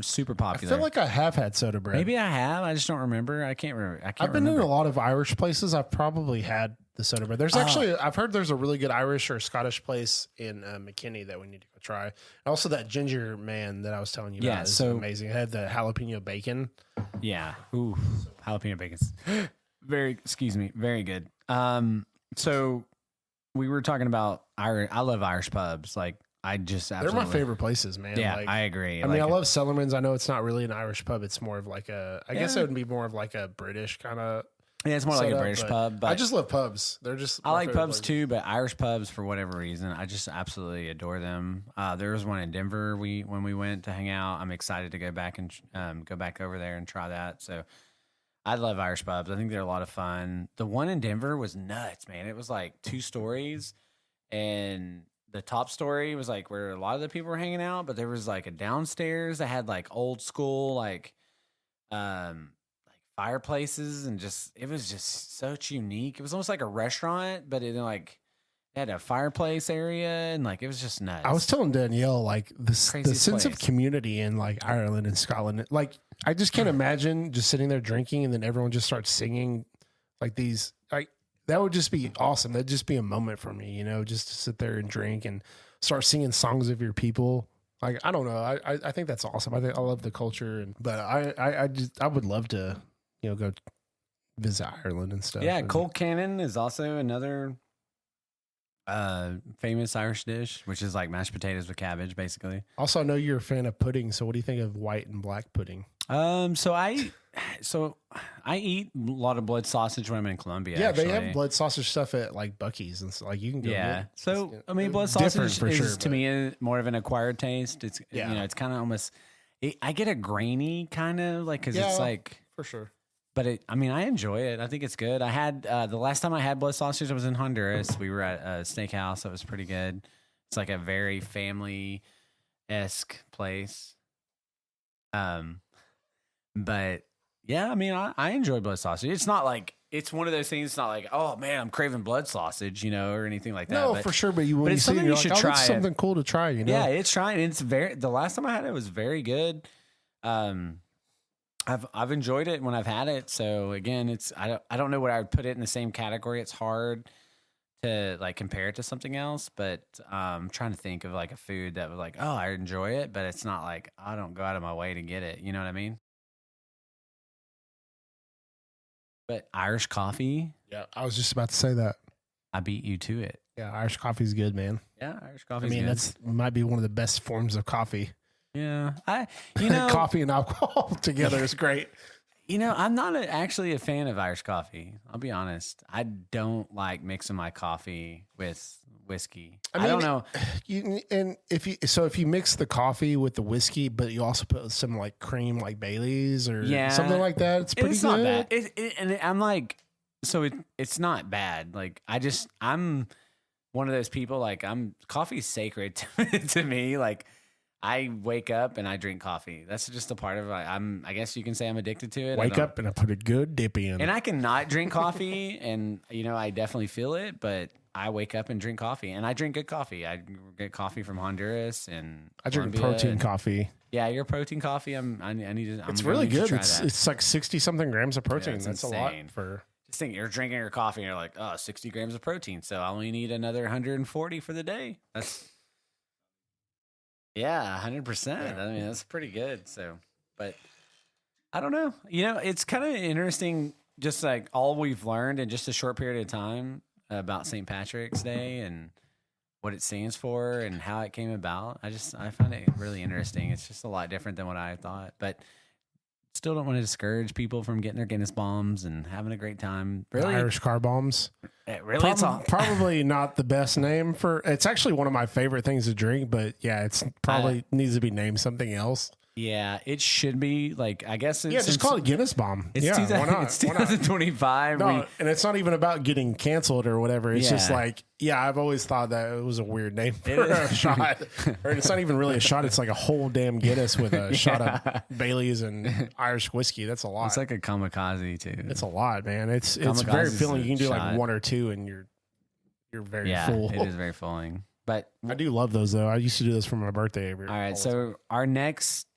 Speaker 1: super popular.
Speaker 2: I feel like I have had soda bread.
Speaker 1: Maybe I have. I just don't remember. I can't remember.
Speaker 2: I've been in a lot of Irish places. I've probably had the soda bread. There's actually, I've heard there's a really good Irish or Scottish place in McKinney that we need to go try. And also that ginger man that I was telling you about is amazing. It had the jalapeno bacon.
Speaker 1: Yeah. Ooh, jalapeno bacon's very good. So we were talking about Irish. I love Irish pubs. Like I just absolutely.
Speaker 2: They're my favorite places, man.
Speaker 1: Yeah,
Speaker 2: like,
Speaker 1: I agree.
Speaker 2: I mean, I love Cellarman's. I know it's not really an Irish pub. It's more of like a, I guess it would be more of like a British kind of.
Speaker 1: Yeah, it's more like a British pub. But
Speaker 2: I just love pubs. They're just.
Speaker 1: I like pubs too, but Irish pubs for whatever reason, I just absolutely adore them. There was one in Denver. When we went to hang out, I'm excited to go back and go back over there and try that. So I love Irish pubs. I think they're a lot of fun. The one in Denver was nuts, man. It was like 2 stories, and the top story was like where a lot of the people were hanging out, but there was like a downstairs that had like old school like fireplaces, and it was just such unique. It was almost like a restaurant, but it had a fireplace area, and like it was just nuts.
Speaker 2: I was telling Danielle like the sense of community in like Ireland and Scotland. Like I just can't imagine just sitting there drinking and then everyone just starts singing like these. Like that would just be awesome. That'd just be a moment for me, you know, just to sit there and drink and start singing songs of your people. Like I don't know. I think that's awesome. I love the culture, but I would love to. You know, go visit Ireland and stuff.
Speaker 1: Yeah, cold cannon is also another famous Irish dish, which is like mashed potatoes with cabbage, basically.
Speaker 2: Also, I know you're a fan of pudding, so what do you think of white and black pudding?
Speaker 1: So I eat a lot of blood sausage when I'm in Colombia.
Speaker 2: Yeah,
Speaker 1: actually.
Speaker 2: they have blood sausage stuff at like Buc-ee's, and so, like you can go.
Speaker 1: Yeah, so I mean, blood sausage is to me more of an acquired taste. It's you know, it's kind of almost. I get a grainy kind of like because it's like
Speaker 2: for sure.
Speaker 1: But I mean, I enjoy it. I think it's good. I had the last time I had blood sausage, I was in Honduras. We were at a steakhouse. It was pretty good. It's like a very family-esque place. But yeah, I mean, I enjoy blood sausage. It's not like it's one of those things. It's not like, oh man, I'm craving blood sausage, you know, or anything like that.
Speaker 2: No, for sure. But when
Speaker 1: it's something you should try.
Speaker 2: It's something cool to try, you know.
Speaker 1: Yeah, it's trying. It's the last time I had it was very good. I've enjoyed it when I've had it. So again, I don't know what I would put it in the same category. It's hard to like compare it to something else, but I'm trying to think of like a food that was like, oh, I enjoy it, but it's not like I don't go out of my way to get it. You know what I mean? But Irish coffee.
Speaker 2: Yeah, I was just about to say that.
Speaker 1: I beat you to it.
Speaker 2: Yeah, Irish coffee's good, man.
Speaker 1: Yeah, Irish coffee.
Speaker 2: I mean, that's might be one of the best forms of coffee.
Speaker 1: Yeah, coffee and alcohol together is great.
Speaker 2: You
Speaker 1: know, I'm not actually a fan of Irish coffee. I'll be honest. I don't like mixing my coffee with whiskey. I don't know.
Speaker 2: If you mix the coffee with the whiskey, but you also put some like cream, like Bailey's or something like that, it's pretty good.
Speaker 1: Not bad. And I'm like, so it's not bad. Like I'm one of those people. Like coffee's sacred to me. Like. I wake up and I drink coffee. That's just a part of it. I guess you can say I'm addicted to it.
Speaker 2: Wake up and I put a good dip in.
Speaker 1: And I can not drink coffee, and you know I definitely feel it. But I wake up and drink coffee, and I drink good coffee. I get coffee from Honduras, and
Speaker 2: I drink protein coffee.
Speaker 1: Yeah, your protein coffee. I need to.
Speaker 2: It's really good. It's like 60 something grams of protein.
Speaker 1: Yeah,
Speaker 2: that's
Speaker 1: insane.
Speaker 2: A lot for.
Speaker 1: Just think you're drinking your coffee, and you're like, 60 grams of protein. So I only need another 140 for the day. That's. Yeah, 100%. I mean, that's pretty good. So, but I don't know. You know, it's kind of interesting, just like all we've learned in just a short period of time about St. Patrick's Day and what it stands for and how it came about. I find it really interesting. It's just a lot different than what I thought, but still don't want to discourage people from getting their Guinness bombs and having a great time.
Speaker 2: Really, Irish car bombs.
Speaker 1: Really,
Speaker 2: probably not the best name for. It's actually one of my favorite things to drink, but yeah, it's probably needs to be named something else.
Speaker 1: Yeah, it should be like, I guess.
Speaker 2: Just call it Guinness Bomb.
Speaker 1: It's why not? It's 2025.
Speaker 2: No, and it's not even about getting canceled or whatever. It's just like, I've always thought that it was a weird name for a shot. Or it's not even really a shot. It's like a whole damn Guinness with a shot of Bailey's and Irish whiskey. That's a lot.
Speaker 1: It's like a kamikaze too.
Speaker 2: It's a lot, man. It's very filling. You can do like one or two, and you're very full.
Speaker 1: It is very filling. But
Speaker 2: I do love those though. I used to do this for my birthday every.
Speaker 1: All right, so our next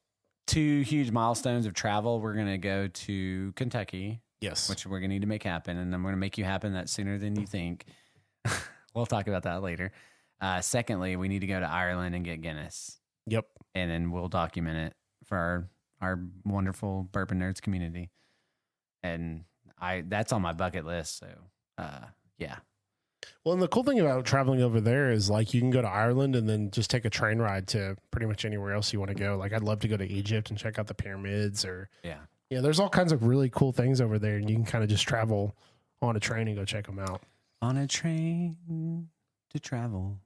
Speaker 1: 2 huge milestones of travel, we're going to go to Kentucky.
Speaker 2: Yes.
Speaker 1: Which we're going to need to make happen. And I'm going to make you happen that sooner than you think. We'll talk about that later. Secondly, we need to go to Ireland and get Guinness.
Speaker 2: Yep.
Speaker 1: And then we'll document it for our wonderful Bourbon Nerds community. And that's on my bucket list. So, yeah.
Speaker 2: Well, and the cool thing about traveling over there is like you can go to Ireland and then just take a train ride to pretty much anywhere else you want to go. Like I'd love to go to Egypt and check out the pyramids or there's all kinds of really cool things over there, and you can kind of just travel on a train and go check them out.
Speaker 1: On a train to travel.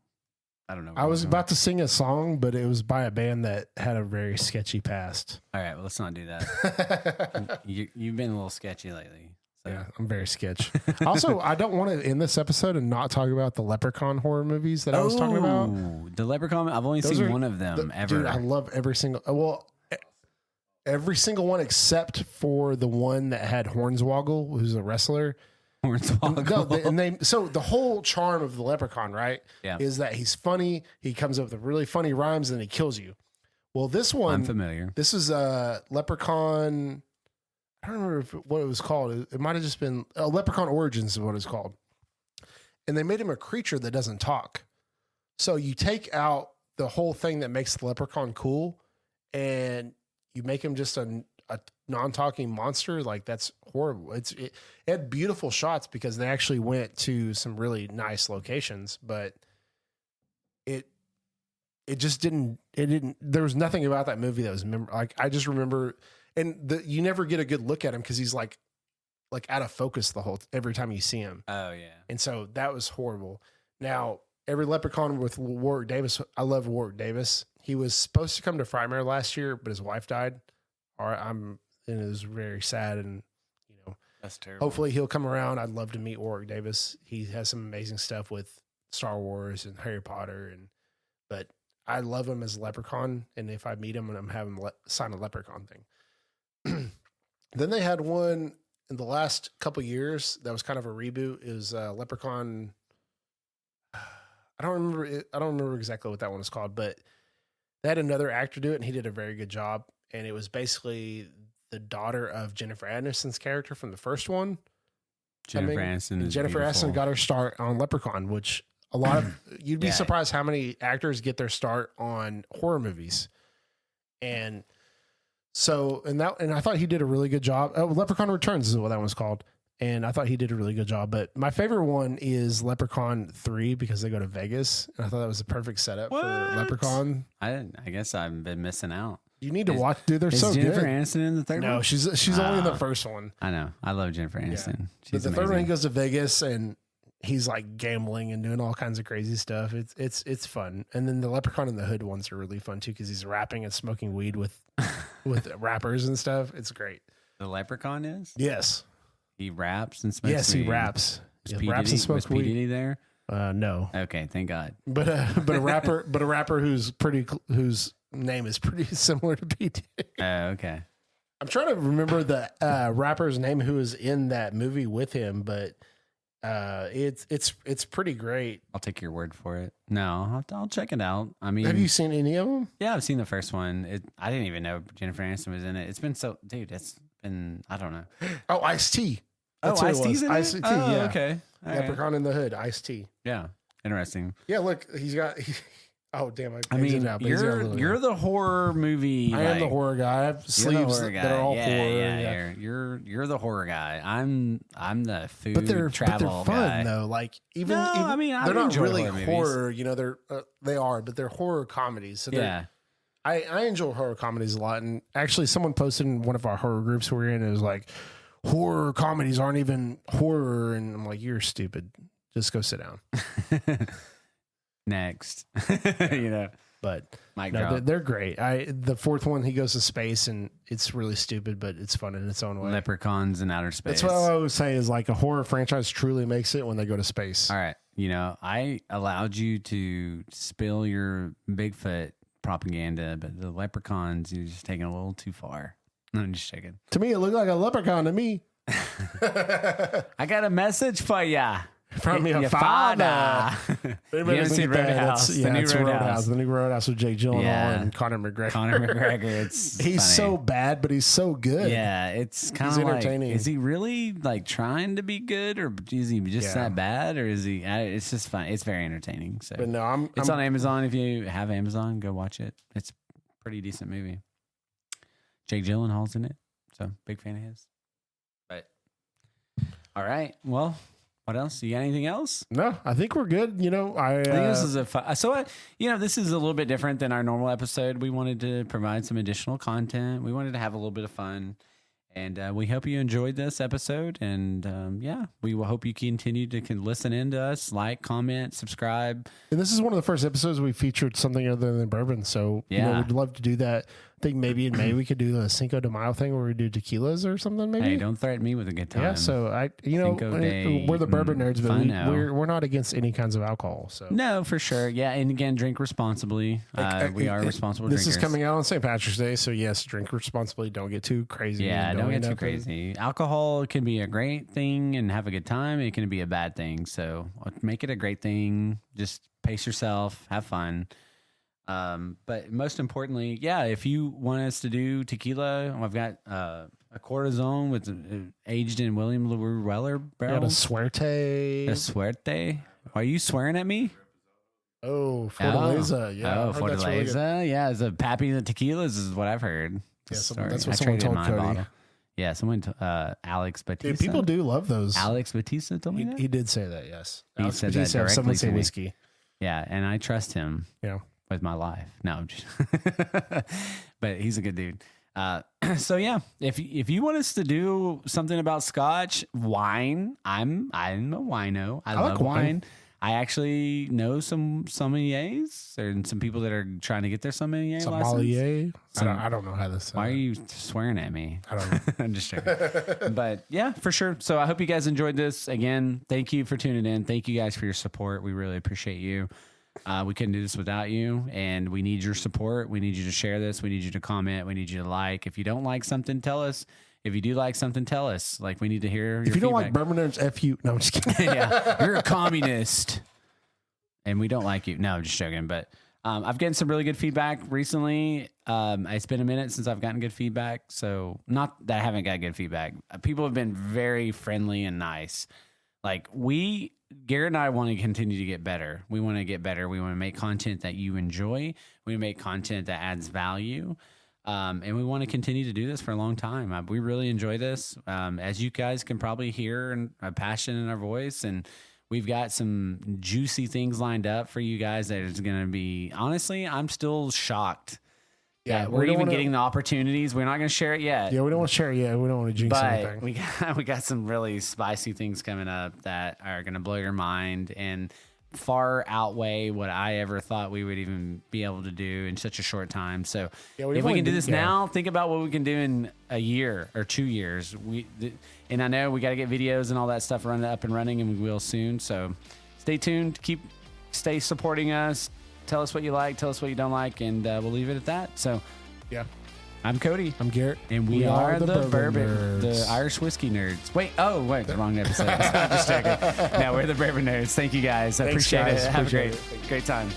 Speaker 1: I don't know.
Speaker 2: I was about to sing a song, but it was by a band that had a very sketchy past.
Speaker 1: All right, well, let's not do that. You've been a little sketchy lately. So.
Speaker 2: Yeah, I'm very sketch. Also, I don't want to end this episode and not talk about the Leprechaun horror movies that I was talking about.
Speaker 1: The Leprechaun, I've only seen one of them ever.
Speaker 2: Dude, I love every single one except for the one that had Hornswoggle, who's a wrestler.
Speaker 1: Hornswoggle.
Speaker 2: So the whole charm of the Leprechaun, right,
Speaker 1: yeah,
Speaker 2: is that he's funny. He comes up with really funny rhymes, and he kills you. Well, this one,
Speaker 1: I'm familiar.
Speaker 2: This is a Leprechaun. I don't remember what it was called. It might have just been Leprechaun Origins is what it's called. And they made him a creature that doesn't talk. So you take out the whole thing that makes the Leprechaun cool, and you make him just a non-talking monster. Like that's horrible. It had beautiful shots because they actually went to some really nice locations, but it just didn't. There was nothing about that movie that was like I just remember. And you never get a good look at him because he's like out of focus every time you see him.
Speaker 1: Oh yeah. And
Speaker 2: so that was horrible. Now every Leprechaun with Warwick Davis, I love Warwick Davis. He was supposed to come to Frymare last year, but his wife died. And it was very sad. And
Speaker 1: that's terrible.
Speaker 2: Hopefully he'll come around. I'd love to meet Warwick Davis. He has some amazing stuff with Star Wars and Harry Potter, but I love him as a Leprechaun. And if I meet him, I'm having him sign a Leprechaun thing. Then they had one in the last couple years that was kind of a reboot. It was Leprechaun. I don't remember exactly what that one was called, but they had another actor do it, and he did a very good job. And it was basically the daughter of Jennifer Aniston's character from the first one.
Speaker 1: Jennifer
Speaker 2: Aniston got her start on Leprechaun, which a lot of you'd be surprised how many actors get their start on horror movies. And so, and I thought he did a really good job. Leprechaun Returns is what that one's called. And I thought he did a really good job. But my favorite one is Leprechaun 3 because they go to Vegas. And I thought that was the perfect setup for Leprechaun.
Speaker 1: I guess I've been missing out.
Speaker 2: You need to watch, dude. They're so good.
Speaker 1: Is Jennifer Aniston in the third one?
Speaker 2: No, she's only in the first one.
Speaker 1: I know. I love Jennifer Aniston.
Speaker 2: Yeah.
Speaker 1: She's
Speaker 2: the third one, he goes to Vegas and he's like gambling and doing all kinds of crazy stuff. It's fun. And then the Leprechaun in the Hood ones are really fun too because he's rapping and smoking weed with rappers and stuff. It's great.
Speaker 1: The Leprechaun is?
Speaker 2: Yes.
Speaker 1: He raps and smokes
Speaker 2: Yes,
Speaker 1: weed.
Speaker 2: he raps.
Speaker 1: Raps and smokes weed. Was P. Diddy there?
Speaker 2: No.
Speaker 1: Okay, thank God.
Speaker 2: But a rapper whose name is pretty similar to P. Diddy.
Speaker 1: Okay.
Speaker 2: I'm trying to remember the rapper's name who was in that movie with him, but it's pretty great.
Speaker 1: I'll take your word for it. No, I'll check it out. I mean,
Speaker 2: have you seen any of them?
Speaker 1: Yeah, I've seen the first one. I didn't even know Jennifer Aniston was in it. It's been it's been, I don't know.
Speaker 2: Oh, Ice-T.
Speaker 1: Ice-T's in it?
Speaker 2: Ice-T, yeah.
Speaker 1: Okay.
Speaker 2: Leprechaun in the Hood, Ice-T.
Speaker 1: Yeah, interesting.
Speaker 2: Yeah, look, oh, damn.
Speaker 1: I mean, you're the horror movie.
Speaker 2: I am the horror guy. I have sleeves that are all horror.
Speaker 1: Yeah. You're the horror guy. I'm the food travel
Speaker 2: fun,
Speaker 1: guy.
Speaker 2: Though. Like even
Speaker 1: I mean,
Speaker 2: they're not really
Speaker 1: horror.
Speaker 2: You know, they are, but they're horror comedies. So
Speaker 1: yeah.
Speaker 2: I enjoy horror comedies a lot. And actually, someone posted in one of our horror groups we're in, it was like, horror comedies aren't even horror. And I'm like, you're stupid. Just go sit down.
Speaker 1: Next.
Speaker 2: But
Speaker 1: Mic
Speaker 2: no,
Speaker 1: drop.
Speaker 2: they're great. The fourth one, he goes to space, and it's really stupid, but it's fun in its own way.
Speaker 1: Leprechauns in outer space.
Speaker 2: That's what I always say is like a horror franchise truly makes it when they go to space.
Speaker 1: All right. You know, I allowed you to spill your Bigfoot propaganda, but the leprechauns, you're just taking a little too far. No, I'm just checking.
Speaker 2: To me, it looked like a leprechaun to me.
Speaker 1: I got a message for ya.
Speaker 2: From your father.
Speaker 1: You haven't seen Roadhouse.
Speaker 2: The new Roadhouse. The new Roadhouse with Jake Gyllenhaal and Conor McGregor.
Speaker 1: Conor McGregor. He's
Speaker 2: funny. So bad, but he's so good.
Speaker 1: Yeah, it's kind of like, entertaining. Is he really like trying to be good, or is he just that bad, or is he? It's just fun. It's very entertaining. So,
Speaker 2: but no,
Speaker 1: it's on Amazon. If you have Amazon, go watch it. It's a pretty decent movie. Jake Gyllenhaal's in it, so big fan of his. But all right, well. What else? You got anything else?
Speaker 2: No, I think we're good. You know, I
Speaker 1: think this is this is a little bit different than our normal episode. We wanted to provide some additional content. We wanted to have a little bit of fun, and we hope you enjoyed this episode. And we will hope you continue to listen in to us, like, comment, subscribe.
Speaker 2: And this is one of the first episodes we featured something other than bourbon. So we'd love to do that. I think maybe in May we could do the Cinco de Mayo thing where we do tequilas or something. Maybe.
Speaker 1: Hey, don't threaten me with a good time.
Speaker 2: Yeah, so we're the bourbon nerds, but we're not against any kinds of alcohol. So
Speaker 1: no, for sure. Yeah, and again, drink responsibly. We are responsible drinkers.
Speaker 2: This is coming out on St. Patrick's Day, so yes, drink responsibly. Don't get too crazy.
Speaker 1: Yeah, don't get too crazy. Alcohol can be a great thing and have a good time. It can be a bad thing. So make it a great thing. Just pace yourself, have fun. But most importantly, if you want us to do tequila, I've got a Cortisone with aged in William LaRue Weller barrels.
Speaker 2: A Suerte.
Speaker 1: Are you swearing at me?
Speaker 2: Oh, Fortaleza. Yeah.
Speaker 1: Oh, Fortaleza. Really yeah, it's a Pappy the tequilas is what I've heard.
Speaker 2: Yeah, that's what someone told Cody.
Speaker 1: Bottle. Yeah, someone, Alex Batista.
Speaker 2: Dude, people do love those.
Speaker 1: Alex Batista told me that?
Speaker 2: He did say that, yes.
Speaker 1: He
Speaker 2: Alex
Speaker 1: said
Speaker 2: Batista,
Speaker 1: that directly
Speaker 2: someone say
Speaker 1: to me.
Speaker 2: whiskey.
Speaker 1: Yeah, and I trust him.
Speaker 2: Yeah.
Speaker 1: With my life. No, I'm just but he's a good dude. So if you want us to do something about Scotch, wine, I'm a wino. I love
Speaker 2: like wine.
Speaker 1: I actually know some sommeliers and some people that are trying to get their sommelier license.
Speaker 2: I don't know how this.
Speaker 1: Why are you swearing at me?
Speaker 2: I don't know.
Speaker 1: I'm just joking. But yeah, for sure. So I hope you guys enjoyed this. Again, thank you for tuning in. Thank you guys for your support. We really appreciate you. We couldn't do this without you, and we need your support. We need you to share this. We need you to comment. We need you to like. If you don't like something, tell us. If you do like something, tell us. Like, we need to hear your
Speaker 2: If you
Speaker 1: feedback.
Speaker 2: don't like Bourbon Nerdz, F you. No, I'm just kidding.
Speaker 1: Yeah, you're a communist, and we don't like you. No, I'm just joking. But I've gotten some really good feedback recently. It's been a minute since I've gotten good feedback. So not that I haven't got good feedback. People have been very friendly and nice. Like, Garrett and I want to continue to get better. We want to get better. We want to make content that you enjoy. We make content that adds value. And we want to continue to do this for a long time. We really enjoy this. As you guys can probably hear a passion in our voice, and we've got some juicy things lined up for you guys that is going to be, honestly, I'm still shocked. Yeah, we're even getting the opportunities. We're not going to share it yet.
Speaker 2: Yeah, we don't want to share it yet. We don't want to jinx anything.
Speaker 1: We got some really spicy things coming up that are going to blow your mind and far outweigh what I ever thought we would even be able to do in such a short time. So if we can do this now, think about what we can do in a year or 2 years. And I know we got to get videos and all that stuff up and running, and we will soon. So stay tuned. Stay supporting us. Tell us what you like. Tell us what you don't like, and we'll leave it at that. So,
Speaker 2: yeah.
Speaker 1: I'm Cody.
Speaker 2: I'm Garrett.
Speaker 1: And we are the the Irish Whiskey Nerds. Wait, the wrong episode. I'm just checking. No, we're the Bourbon Nerds. Thank you guys. I appreciate it. Have a great time.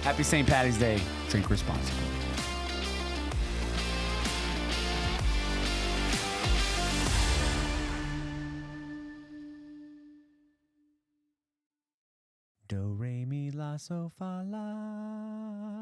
Speaker 1: Happy St. Patty's Day. Drink responsibly. Do, re, mi, la, so, fa, la.